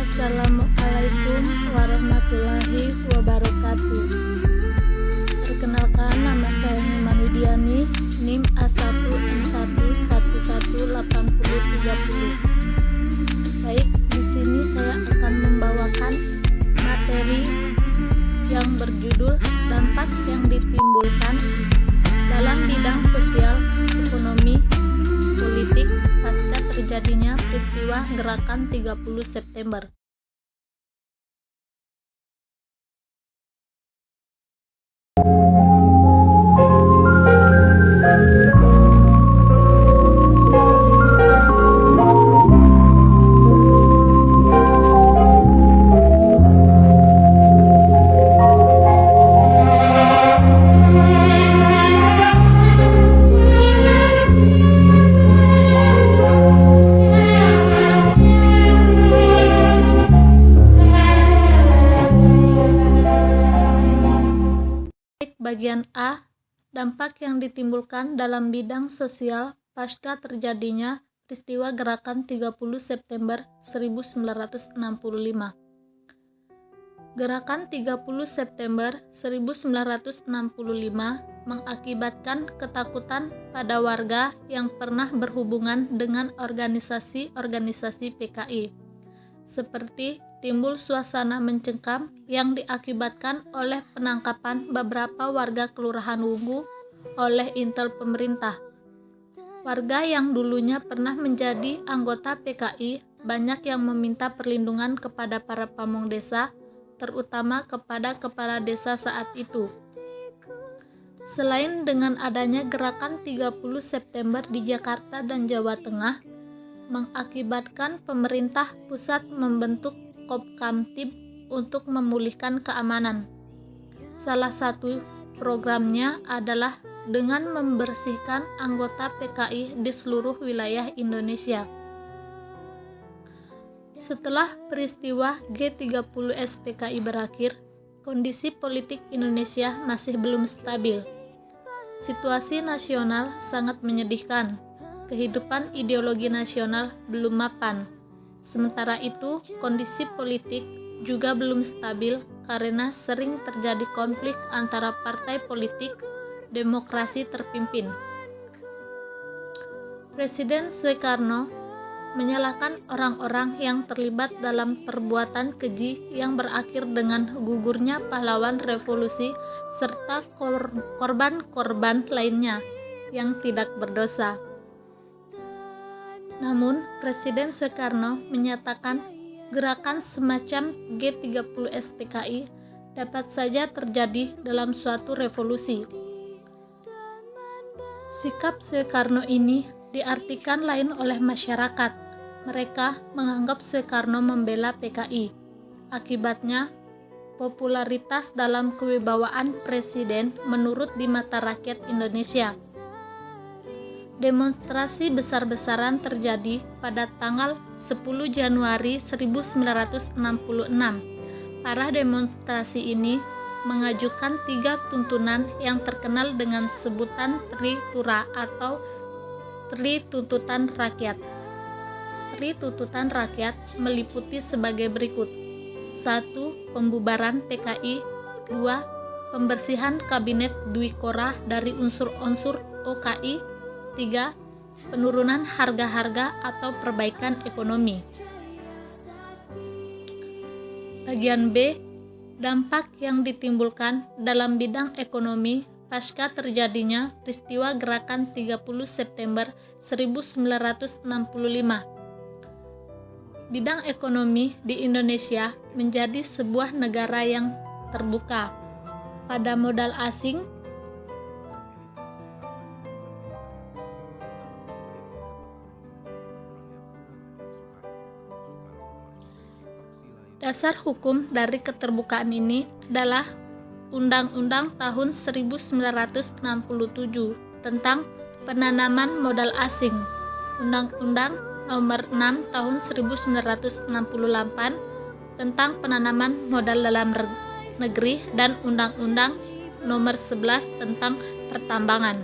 Assalamualaikum warahmatullahi wabarakatuh. Perkenalkan, nama saya Niman Widiani, NIM A1N1118030. Baik, di sini saya akan membawakan materi yang berjudul dampak yang ditimbulkan dalam bidang sosial, ekonomi, politik pasca terjadinya peristiwa Gerakan 30 September. Bagian A, dampak yang ditimbulkan dalam bidang sosial pasca terjadinya peristiwa Gerakan 30 September 1965. Gerakan 30 September 1965 mengakibatkan ketakutan pada warga yang pernah berhubungan dengan organisasi-organisasi PKI, seperti timbul suasana mencekam yang diakibatkan oleh penangkapan beberapa warga Kelurahan Wungu oleh intel pemerintah. Warga yang dulunya pernah menjadi anggota PKI banyak yang meminta perlindungan kepada para pamong desa, terutama kepada kepala desa saat itu. Selain dengan adanya Gerakan 30 September di Jakarta dan Jawa Tengah, mengakibatkan pemerintah pusat membentuk Kopkamtib untuk memulihkan keamanan. Salah satu programnya adalah dengan membersihkan anggota PKI di seluruh wilayah Indonesia. Setelah peristiwa G30S PKI berakhir, kondisi politik Indonesia masih belum stabil. Situasi nasional sangat menyedihkan. Kehidupan ideologi nasional belum mapan. Sementara itu, kondisi politik juga belum stabil karena sering terjadi konflik antara partai politik demokrasi terpimpin. Presiden Soekarno menyalahkan orang-orang yang terlibat dalam perbuatan keji yang berakhir dengan gugurnya pahlawan revolusi serta korban-korban lainnya yang tidak berdosa. Namun, Presiden Soekarno menyatakan gerakan semacam G30S PKI dapat saja terjadi dalam suatu revolusi. Sikap Soekarno ini diartikan lain oleh masyarakat. Mereka menganggap Soekarno membela PKI. Akibatnya, popularitas dalam kewibawaan Presiden menurun di mata rakyat Indonesia. Demonstrasi besar-besaran terjadi pada tanggal 10 Januari 1966. Para demonstrasi ini mengajukan 3 tuntunan yang terkenal dengan sebutan Tri Tura atau Tri Tuntutan Rakyat. Tri Tuntutan Rakyat meliputi sebagai berikut: 1. Pembubaran PKI. 2. Pembersihan Kabinet Dwi Korah dari unsur-unsur OKI. 3. Penurunan harga-harga atau perbaikan ekonomi. Bagian B, dampak yang ditimbulkan dalam bidang ekonomi pasca terjadinya peristiwa Gerakan 30 September 1965. Bidang ekonomi di Indonesia menjadi sebuah negara yang terbuka pada modal asing. Dasar hukum dari keterbukaan ini adalah Undang-Undang tahun 1967 tentang penanaman modal asing, Undang-Undang nomor 6 tahun 1968 tentang penanaman modal dalam negeri, dan Undang-Undang nomor 11 tentang pertambangan.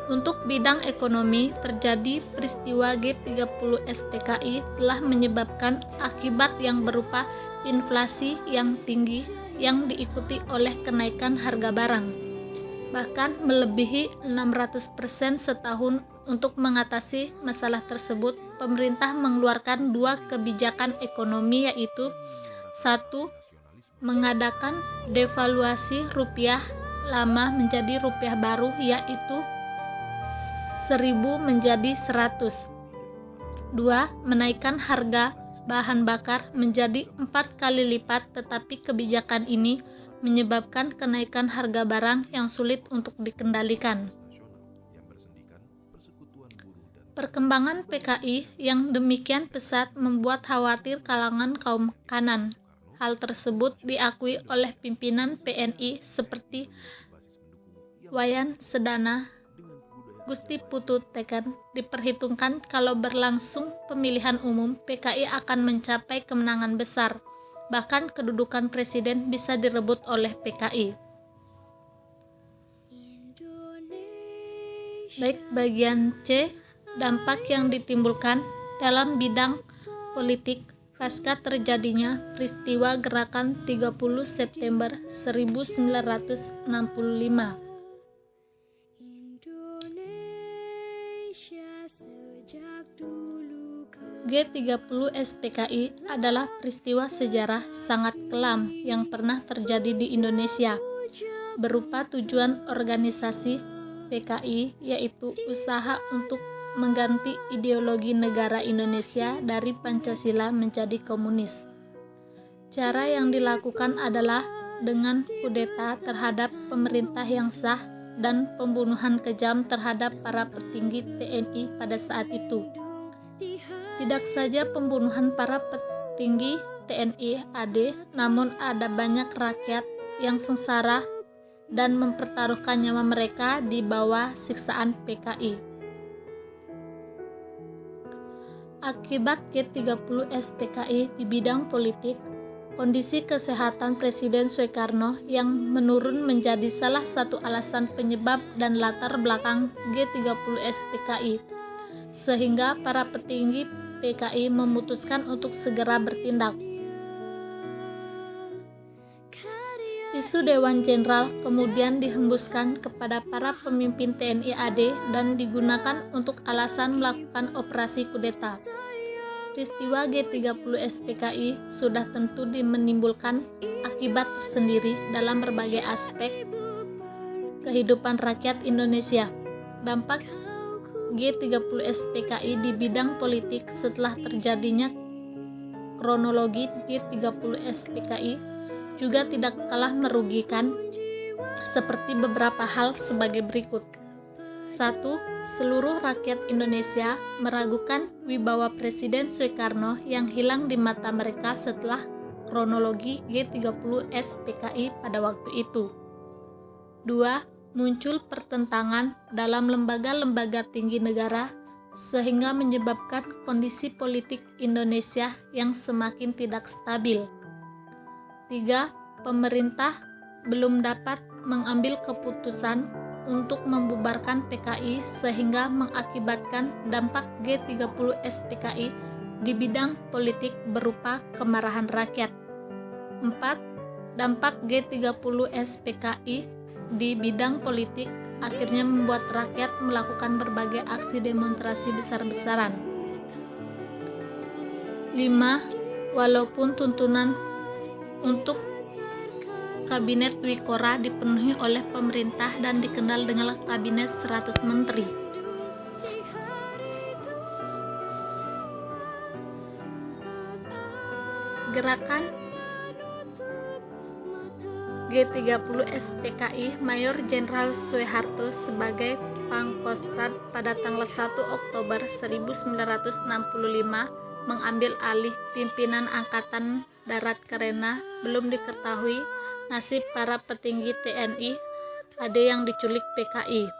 Untuk bidang ekonomi, terjadi peristiwa G30 SPKI telah menyebabkan akibat yang berupa inflasi yang tinggi yang diikuti oleh kenaikan harga barang, bahkan melebihi 600% setahun. Untuk mengatasi masalah tersebut, pemerintah mengeluarkan 2 kebijakan ekonomi, yaitu 1. Mengadakan devaluasi rupiah lama menjadi rupiah baru, yaitu 1000 menjadi 100. 2. Menaikkan harga bahan bakar menjadi 4 kali lipat, tetapi kebijakan ini menyebabkan kenaikan harga barang yang sulit untuk dikendalikan. Perkembangan PKI yang demikian pesat membuat khawatir kalangan kaum kanan. Hal tersebut diakui oleh pimpinan PNI seperti Wayan Sedana, Gusti Putu Teken. Diperhitungkan kalau berlangsung pemilihan umum, PKI akan mencapai kemenangan besar. Bahkan kedudukan presiden bisa direbut oleh PKI. Baik, bagian C, dampak yang ditimbulkan dalam bidang politik pasca terjadinya peristiwa Gerakan 30 September 1965. G30 SPKI adalah peristiwa sejarah sangat kelam yang pernah terjadi di Indonesia, berupa tujuan organisasi PKI, yaitu usaha untuk mengganti ideologi negara Indonesia dari Pancasila menjadi komunis. Cara yang dilakukan adalah dengan kudeta terhadap pemerintah yang sah dan pembunuhan kejam terhadap para petinggi TNI pada saat itu. Tidak saja pembunuhan para petinggi TNI AD, namun ada banyak rakyat yang sengsara dan mempertaruhkan nyawa mereka di bawah siksaan PKI. Akibat G30 SPKI di bidang politik, kondisi kesehatan Presiden Soekarno yang menurun menjadi salah satu alasan penyebab dan latar belakang G30 SPKI, sehingga para petinggi PKI memutuskan untuk segera bertindak. Isu Dewan Jenderal kemudian dihembuskan kepada para pemimpin TNI AD dan digunakan untuk alasan melakukan operasi kudeta. Peristiwa G30 SPKI sudah tentu menimbulkan akibat tersendiri dalam berbagai aspek kehidupan rakyat Indonesia. Dampak G30 SPKI di bidang politik setelah terjadinya kronologi G30 SPKI juga tidak kalah merugikan, seperti beberapa hal sebagai berikut. 1. Seluruh rakyat Indonesia meragukan wibawa Presiden Soekarno yang hilang di mata mereka setelah kronologi G30 SPKI pada waktu itu. 2. Muncul pertentangan dalam lembaga-lembaga tinggi negara sehingga menyebabkan kondisi politik Indonesia yang semakin tidak stabil. 3. Pemerintah belum dapat mengambil keputusan untuk membubarkan PKI sehingga mengakibatkan dampak G30 SPKI di bidang politik berupa kemarahan rakyat. 4. Dampak G30 SPKI di bidang politik akhirnya membuat rakyat melakukan berbagai aksi demonstrasi besar-besaran. 5. Walaupun tuntunan untuk Kabinet Dwi Kora dipenuhi oleh pemerintah dan dikenal dengan Kabinet 100 Menteri. Gerakan G30 SPKI Mayor Jenderal Soeharto sebagai Pangkostrat pada tanggal 1 Oktober 1965 mengambil alih pimpinan Angkatan Darat karena belum diketahui nasib para petinggi TNI AD yang diculik PKI.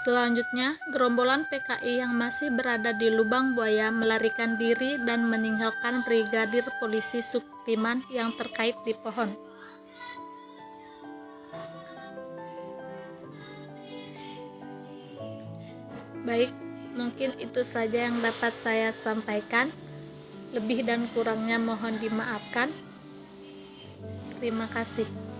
Selanjutnya, gerombolan PKI yang masih berada di Lubang Buaya melarikan diri dan meninggalkan Brigadir Polisi Suktiman yang terkait di pohon. Baik, mungkin itu saja yang dapat saya sampaikan. Lebih dan kurangnya mohon dimaafkan. Terima kasih.